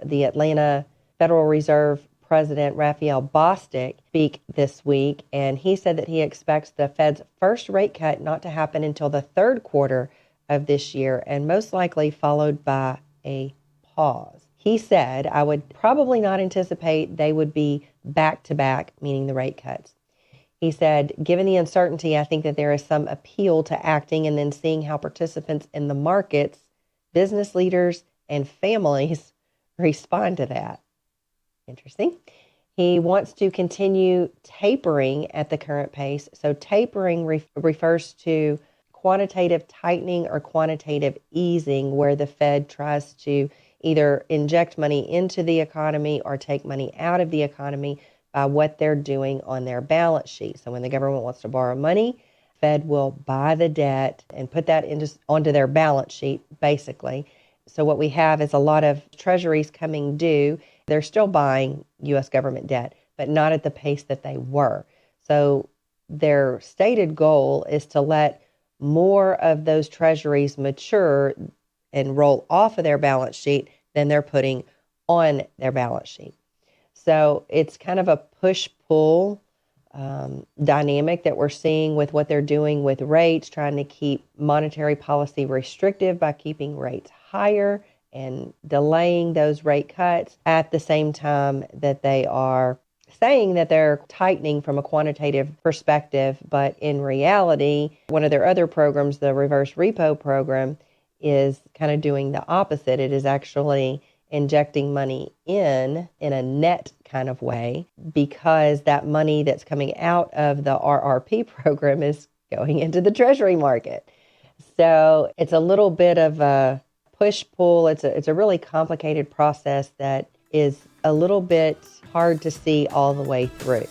the Atlanta Federal Reserve President Raphael Bostic speak this week, and he said that he expects the Fed's first rate cut not to happen until the third quarter of this year, and most likely followed by a pause. He said, I would probably not anticipate they would be back-to-back, meaning the rate cuts. He said, given the uncertainty, I think that there is some appeal to acting and then seeing how participants in the markets, business leaders, and families respond to that. Interesting. He wants to continue tapering at the current pace. So tapering refers to quantitative tightening or quantitative easing, where the Fed tries to either inject money into the economy or take money out of the economy by what they're doing on their balance sheet. So when the government wants to borrow money, Fed will buy the debt and put that onto their balance sheet, basically. So what we have is a lot of treasuries coming due. They're still buying U.S. government debt, but not at the pace that they were. So their stated goal is to let more of those treasuries mature and roll off of their balance sheet than they're putting on their balance sheet. So it's kind of a push-pull dynamic that we're seeing with what they're doing with rates, trying to keep monetary policy restrictive by keeping rates higher and delaying those rate cuts at the same time that they are saying that they're tightening from a quantitative perspective. But in reality, one of their other programs, the reverse repo program, is kind of doing the opposite. It is actually injecting money in a net kind of way, because that money that's coming out of the RRP program is going into the Treasury market. So it's a little bit of a push-pull. It's a really complicated process that is a little bit hard to see all the way through.